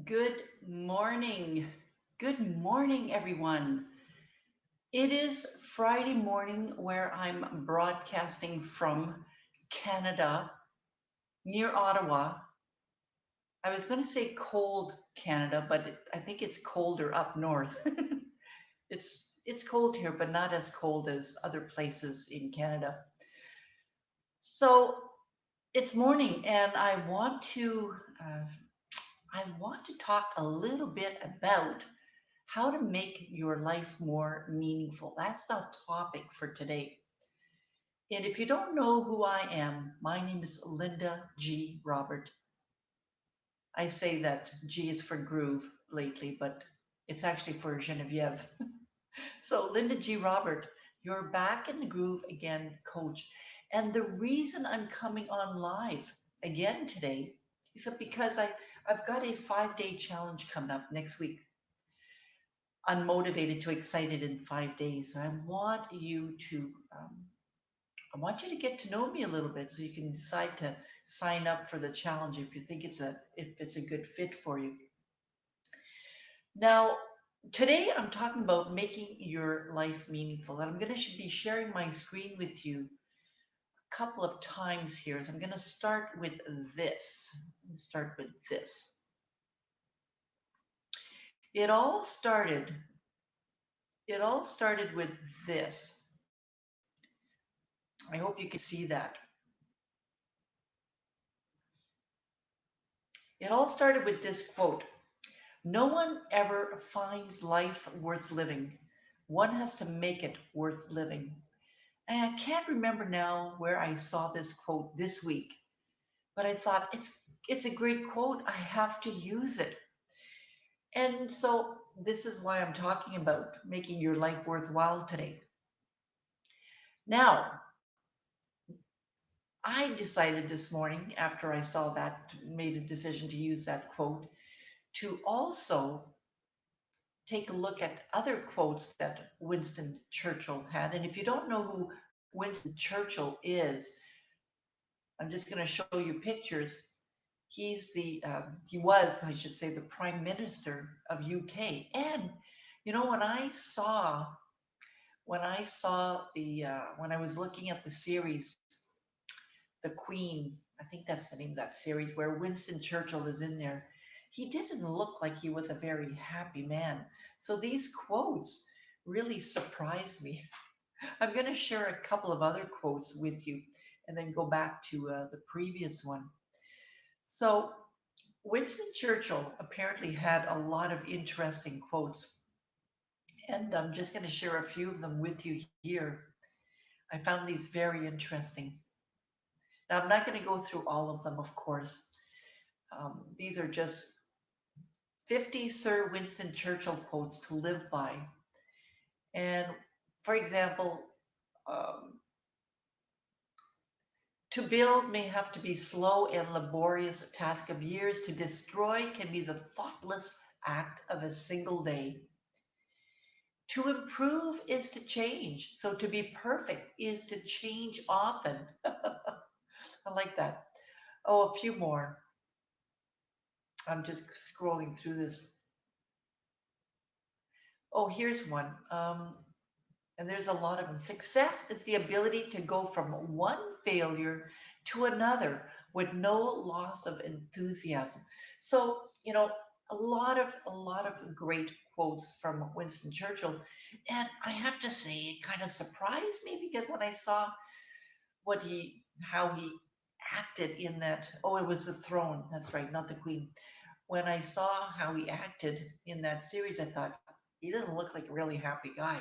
Good morning. Good morning, everyone. It is Friday morning where I'm broadcasting from Canada, near Ottawa. I was going to say cold Canada, but I think it's colder up north. It's cold here, but not as cold as other places in Canada. So it's morning, and uh, I want to talk a little bit about how to make your life more meaningful. That's the topic for today. And if you don't know who I am, my name is Linda G. Robert. I say that G is for groove lately, but it's actually for Genevieve. So, Linda G. Robert, you're back in the groove again, coach. And the reason I'm coming on live again today is that because I've got a 5 day challenge coming up next week. Unmotivated to excited in 5 days. I want you to get to know me a little bit so you can decide to sign up for the challenge if you think if it's a good fit for you. Now, today I'm talking about making your life meaningful, and I'm going to be sharing my screen with you a couple of times here. So I'm going to start with this. Start with this. It all started. It all started with this. I hope you can see that. It all started with this quote. No one ever finds life worth living. One has to make it worth living. And I can't remember now where I saw this quote this week, but I thought it's a great quote. I have to use it. And so this is why I'm talking about making your life worthwhile today. Now, I decided this morning after I saw that, made a decision to use that quote, to also take a look at other quotes that Winston Churchill had. And if you don't know who Winston Churchill is, I'm just going to show you pictures. He was, I should say, the Prime Minister of UK. And you know, when I was looking at the series, The Queen, I think that's the name of that series, where Winston Churchill is in there. He didn't look like he was a very happy man. So these quotes really surprised me. I'm going to share a couple of other quotes with you and then go back to the previous one. So, Winston Churchill apparently had a lot of interesting quotes, and I'm just going to share a few of them with you here. I found these very interesting. Now, I'm not going to go through all of them, of course. These are just 50 Sir Winston Churchill quotes to live by. And for example, um, to build may have to be slow and laborious task of years. To destroy can be the thoughtless act of a single day. To improve is to change. So to be perfect is to change often. I like that. Oh, a few more. I'm just scrolling through this. Oh, here's one. And there's a lot of them. Success is the ability to go from one failure to another with no loss of enthusiasm. So, you know, a lot of great quotes from Winston Churchill. And I have to say, it kind of surprised me because when I saw how he acted in that, oh, it was the throne. That's right, not the queen. When I saw how he acted in that series, I thought, he doesn't look like a really happy guy.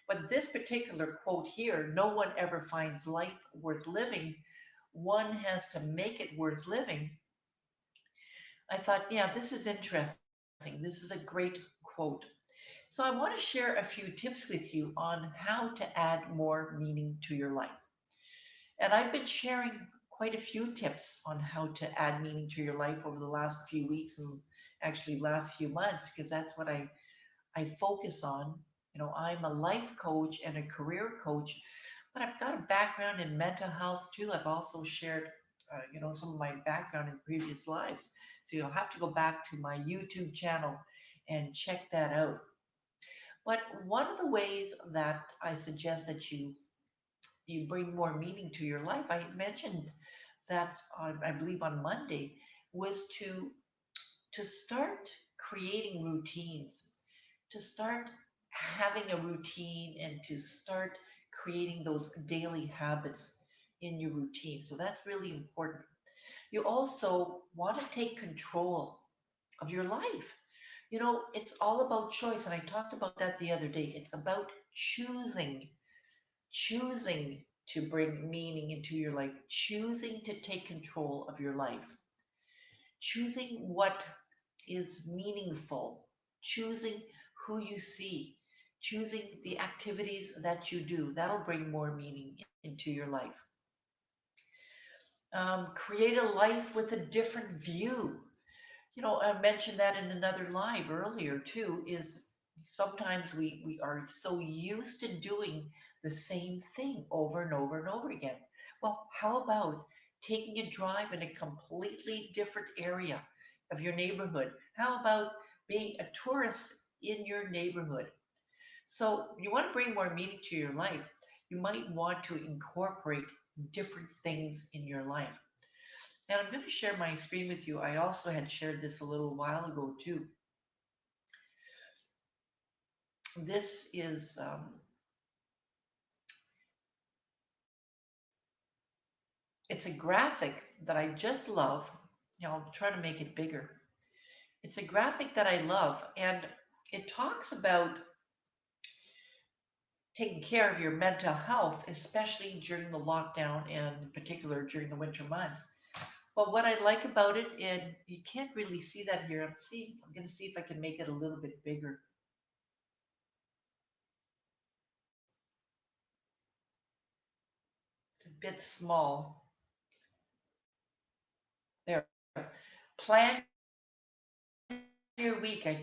But this particular quote here, no one ever finds life worth living. One has to make it worth living. I thought, yeah, this is interesting. This is a great quote. So I want to share a few tips with you on how to add more meaning to your life. And I've been sharing quite a few tips on how to add meaning to your life over the last few weeks and actually last few months because that's what I focus on. You know, I'm a life coach and a career coach, but I've got a background in mental health too. I've also shared some of my background in previous lives. So you'll have to go back to my YouTube channel and check that out. But one of the ways that I suggest that you bring more meaning to your life, I mentioned that I believe on Monday, was to start creating routines, to start having a routine and to start creating those daily habits in your routine. So that's really important. You also want to take control of your life. It's all about choice. And I talked about that the other day. It's about choosing to bring meaning into your life, choosing to take control of your life, choosing what is meaningful, choosing who you see, choosing the activities that you do. That'll bring more meaning into your life. Create a life with a different view. I mentioned that in another live earlier too, is sometimes we are so used to doing the same thing over and over and over again. Well, how about taking a drive in a completely different area of your neighborhood? How about being a tourist in your neighborhood? So you want to bring more meaning to your life. You might want to incorporate different things in your life. And I'm going to share my screen with you. I also had shared this a little while ago too. This is, it's a graphic that I just love. I'll try to make it bigger. It's a graphic that I love, and it talks about taking care of your mental health, especially during the lockdown and in particular during the winter months. But what I like about it, and you can't really see that here. I'm going to see if I can make it a little bit bigger. It's a bit small. There. Plan your week. I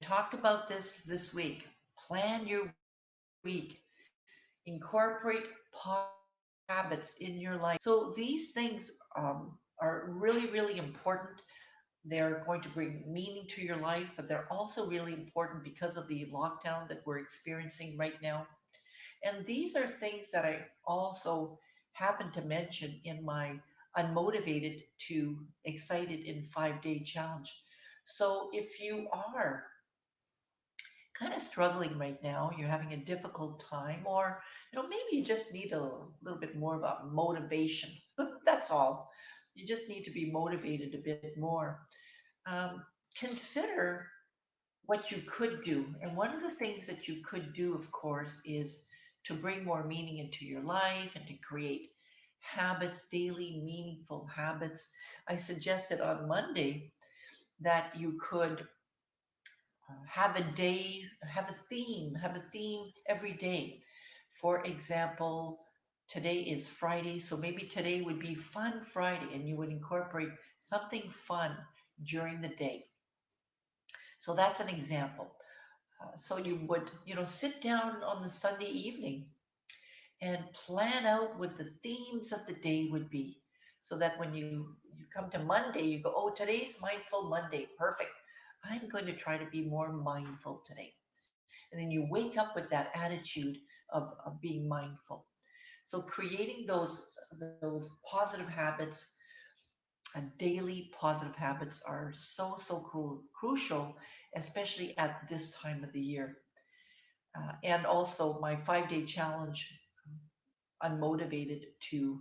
talked about this week. Plan your week. Incorporate habits in your life. So these things are really, really important. They're going to bring meaning to your life, but they're also really important because of the lockdown that we're experiencing right now. And these are things that I also happen to mention in my unmotivated to excited in 5 day challenge. So if you are kind of struggling right now, you're having a difficult time, or maybe you just need a little bit more of a motivation. That's all. You just need to be motivated a bit more. Um, Consider what you could do. And one of the things that you could do, of course, is to bring more meaning into your life and to create habits, daily meaningful habits. I suggested on Monday that you could have a day, have a theme every day. For example, today is Friday, so maybe today would be Fun Friday, and you would incorporate something fun during the day. So that's an example. So you would, sit down on the Sunday evening and plan out what the themes of the day would be. So that when you come to Monday, you go, oh, today's Mindful Monday. Perfect. I'm going to try to be more mindful today. And then you wake up with that attitude of being mindful. So creating those positive habits and daily positive habits are so crucial, especially at this time of the year. And also my 5 day challenge, unmotivated to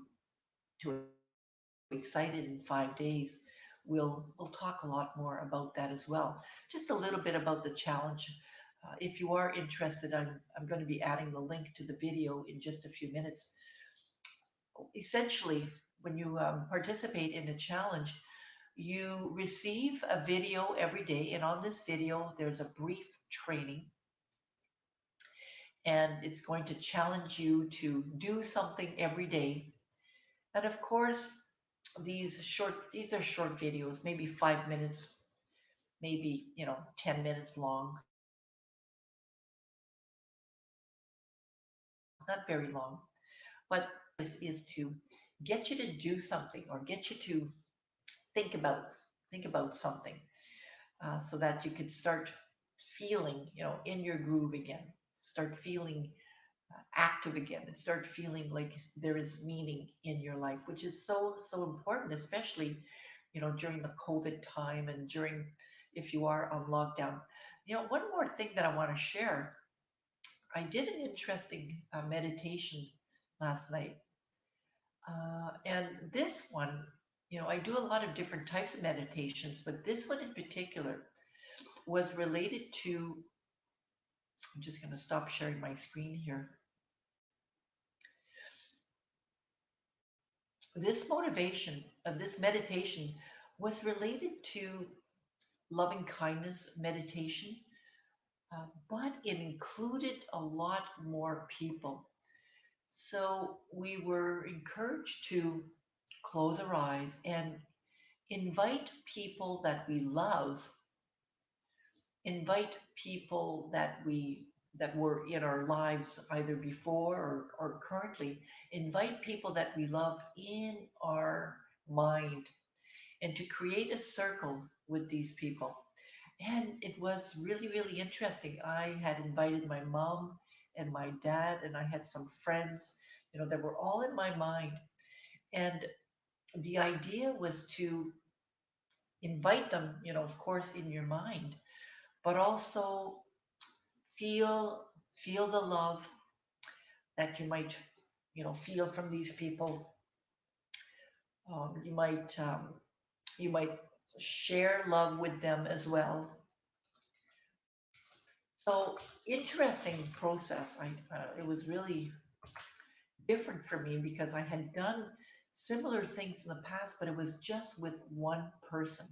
excited in 5 days. We'll talk a lot more about that as well. Just a little bit about the challenge. If you are interested, I'm going to be adding the link to the video in just a few minutes. Essentially, when you participate in a challenge, you receive a video every day, and on this video, there's a brief training, and it's going to challenge you to do something every day. And of course, these are short videos, maybe 5 minutes, maybe 10 minutes long, not very long. But this is to get you to do something or get you to think about think about something, so that you could start feeling, in your groove again, start feeling active again, and start feeling like there is meaning in your life, which is so important, especially during the COVID time, and during, if you are on lockdown. One more thing that I want to share. I did an interesting meditation last night, and this one, I do a lot of different types of meditations, but this one in particular was related to. I'm just going to stop sharing my screen here. This motivation, this meditation was related to loving kindness meditation, but it included a lot more people. So we were encouraged to close our eyes and invite people that we love, invite people that were in our lives either before or currently, invite people that we love in our mind, and to create a circle with these people. And it was really, really interesting. I had invited my mom and my dad, and I had some friends, that were all in my mind. And the idea was to invite them, of course, in your mind, but also feel the love that you might, feel from these people. You might share love with them as well. So interesting process. It was really different for me because I had done similar things in the past, but it was just with one person.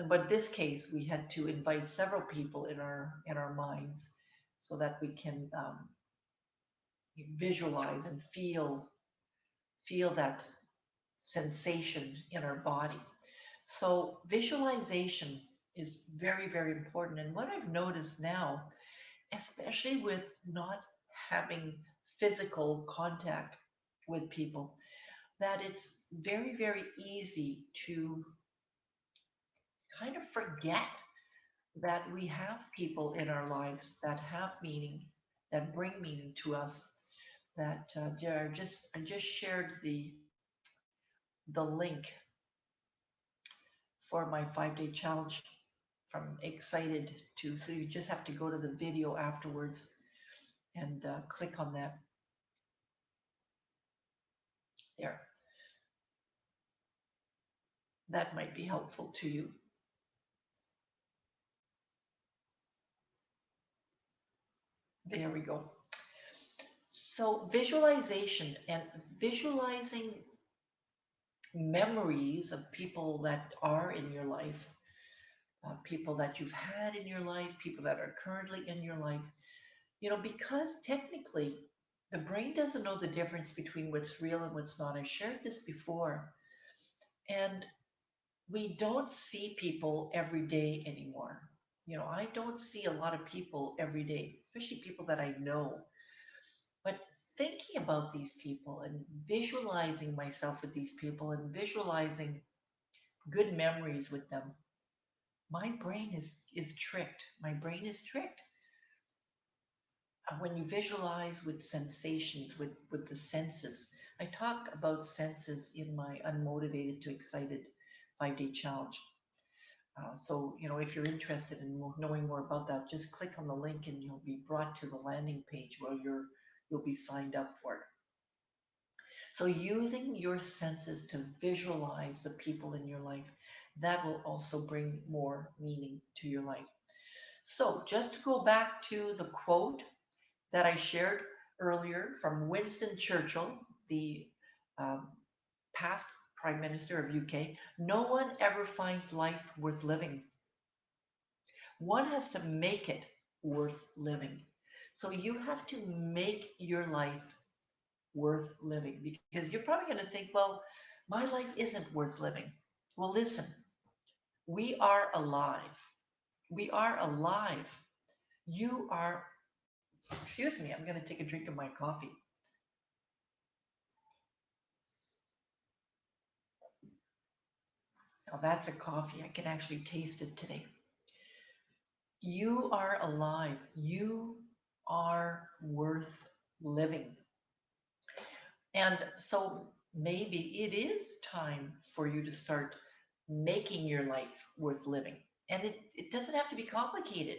But this case, we had to invite several people in our minds, so that we can visualize and feel that sensation in our body. So visualization is very, very important. And what I've noticed now, especially with not having physical contact with people, that it's very, very easy to kind of forget that we have people in our lives that have meaning, that bring meaning to us. That I just shared the link for my 5-day challenge from excited to. So you just have to go to the video afterwards and click on that there. That might be helpful to you. There we go. So visualization and visualizing memories of people that are in your life, people that you've had in your life, people that are currently in your life. Because technically the brain doesn't know the difference between what's real and what's not. I shared this before. And we don't see people every day anymore. I don't see a lot of people every day, especially people that I know. But thinking about these people and visualizing myself with these people and visualizing good memories with them, my brain is tricked. My brain is tricked. When you visualize with sensations, with the senses. I talk about senses in my Unmotivated to Excited 5-day challenge. So, if you're interested in knowing more about that, just click on the link and you'll be brought to the landing page where you'll be signed up for it. So using your senses to visualize the people in your life, that will also bring more meaning to your life. So just to go back to the quote that I shared earlier from Winston Churchill, the um, past Prime Minister of UK, no one ever finds life worth living. One has to make it worth living. So you have to make your life worth living, because you're probably going to think, well, my life isn't worth living. Well, listen, we are alive. We are alive. You are, excuse me, I'm going to take a drink of my coffee. Now that's a coffee. I can actually taste it today. You are alive. You are worth living. And so maybe it is time for you to start making your life worth living. And it doesn't have to be complicated.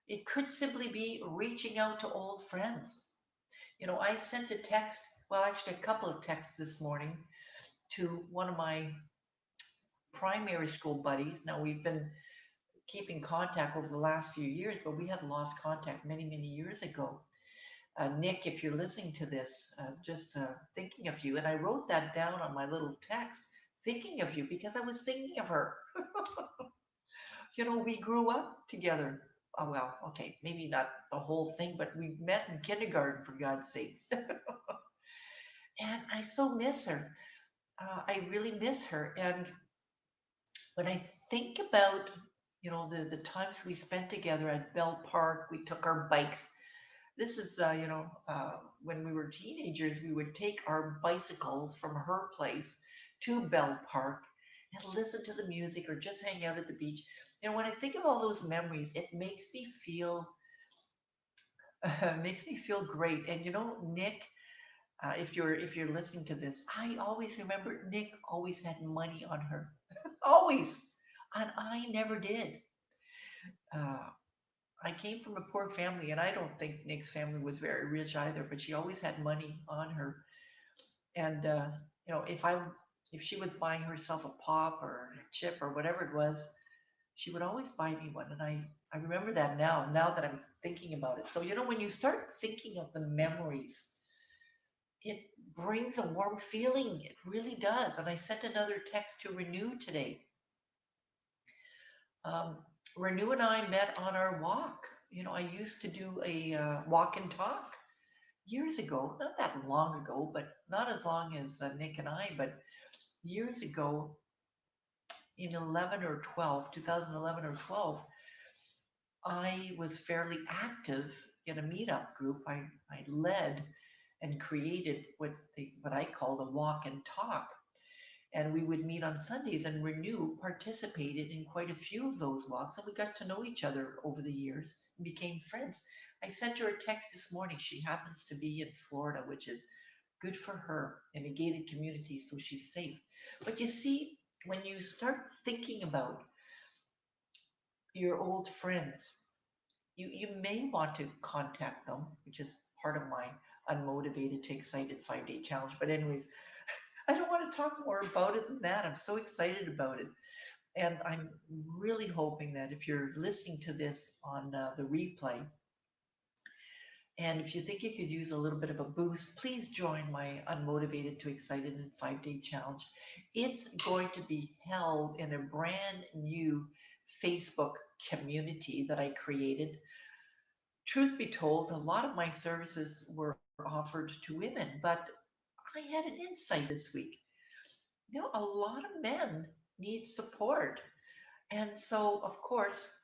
It could simply be reaching out to old friends. I sent a text, well, actually, a couple of texts this morning to one of my primary school buddies. Now, we've been keeping contact over the last few years, but we had lost contact many, many years ago. Nick, if you're listening to this, just thinking of you. And I wrote that down on my little text, thinking of you, because I was thinking of her. We grew up together. Oh, well, okay, maybe not the whole thing, but we met in kindergarten, for God's sakes. And I so miss her. I really miss her. And when I think about, the times we spent together at Bell Park, we took our bikes. This is, when we were teenagers, we would take our bicycles from her place to Bell Park and listen to the music or just hang out at the beach. When I think of all those memories, it makes me feel makes me feel great. And Nick, if you're listening to this, I always remember Nick always had money on her, always, and I never did. Uh, I came from a poor family, and I don't think Nick's family was very rich either. But she always had money on her, and if she was buying herself a pop or a chip or whatever it was, she would always buy me one, and I remember that now that I'm thinking about it. So when you start thinking of the memories, it brings a warm feeling. It really does. And I sent another text to Renew today. Um, Renew and I met on our walk. I used to do a walk and talk years ago, not that long ago, but not as long as Nick and I, but years ago in 11 or 12, 2011 or 12, I was fairly active in a meetup group. I led and created what I called a walk and talk. And we would meet on Sundays, and Renew participated in quite a few of those walks, and we got to know each other over the years and became friends. I sent her a text this morning. She happens to be in Florida, which is good for her, in a gated community, so she's safe. But you see, when you start thinking about your old friends, you may want to contact them, which is part of my unmotivated to excited 5-day challenge. But anyways, I don't want to talk more about it than that. I'm so excited about it. And I'm really hoping that if you're listening to this on the replay, and if you think you could use a little bit of a boost, please join my Unmotivated to Excited in 5-day challenge. It's going to be held in a brand new Facebook community that I created. Truth be told, a lot of my services were offered to women, but I had an insight this week. A lot of men need support. And so, of course,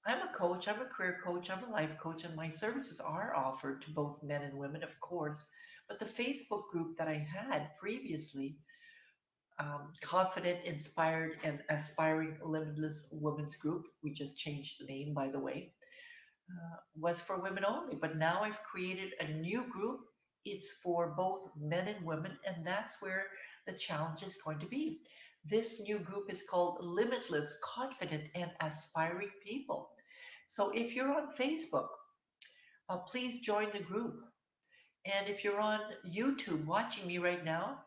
I'm a coach, I'm a career coach, I'm a life coach, and my services are offered to both men and women, of course. But the Facebook group that I had previously, Confident, Inspired, and Aspiring Limitless Women's Group, we just changed the name, by the way, was for women only. But now I've created a new group. It's for both men and women, and that's where the challenge is going to be. This new group is called Limitless, Confident, and Aspiring People. So if you're on Facebook, please join the group. And if you're on YouTube watching me right now,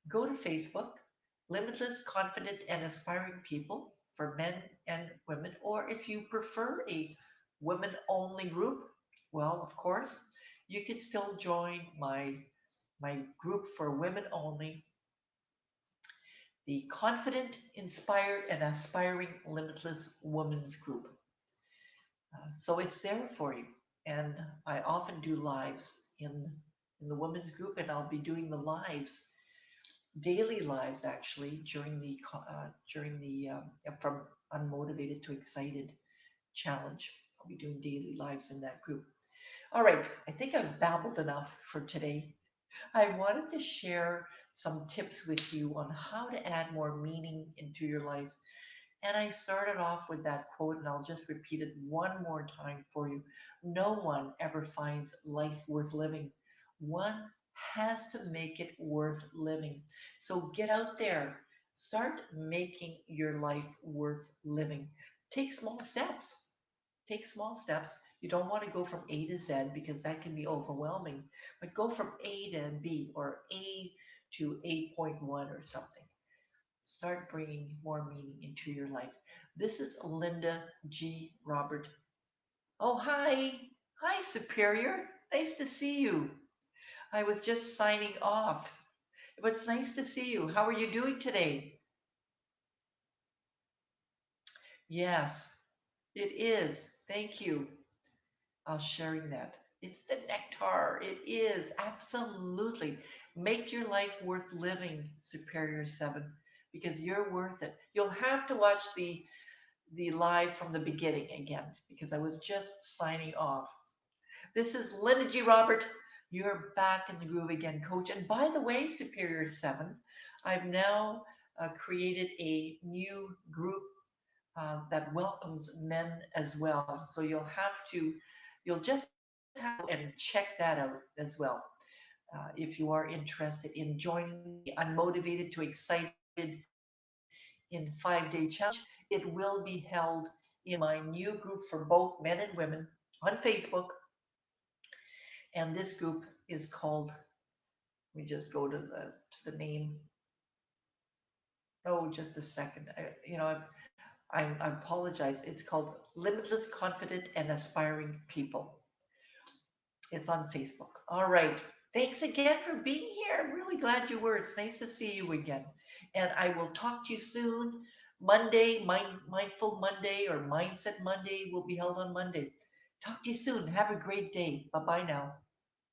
go to Facebook, Limitless, Confident, and Aspiring People for men and women. Or if you prefer a women only group, well, of course, you can still join my group for women only, the Confident, Inspired, and Aspiring Limitless Women's Group. So it's there for you. And I often do lives in the women's group, and I'll be doing the lives, daily lives actually, from Unmotivated to Excited challenge. I'll be doing daily lives in that group. All right, I think I've babbled enough for today. I wanted to share some tips with you on how to add more meaning into your life. And I started off with that quote, and I'll just repeat it one more time for you. No one ever finds life worth living. One has to make it worth living. So get out there, start making your life worth living. Take small steps. Take small steps. You don't want to go from A to Z because that can be overwhelming, but go from A to B or A to 8.1 or something. Start bringing more meaning into your life. This is Linda G. Robert. Oh, hi. Hi, Superior. Nice to see you. I was just signing off. But it's nice to see you. How are you doing today? Yes, it is. Thank you. I'll sharing that. It's the nectar. It is absolutely. Make your life worth living, Superior 7, because you're worth it. You'll have to watch the live from the beginning again because I was just signing off. This is Linda G. Robert. You're back in the groove again, coach. And by the way, Superior 7, I've now created a new group that welcomes men as well. So you'll just have to and check that out as well. If you are interested in joining the Unmotivated to Excited in 5-Day Challenge, it will be held in my new group for both men and women on Facebook. And this group is called, let me just go to the name. Oh, just a second. I apologize. It's called Limitless Confident and Aspiring People. It's on Facebook. All right. Thanks again for being here. I'm really glad you were. It's nice to see you again. And I will talk to you soon. Monday, Mindful Monday or Mindset Monday will be held on Monday. Talk to you soon. Have a great day. Bye bye now.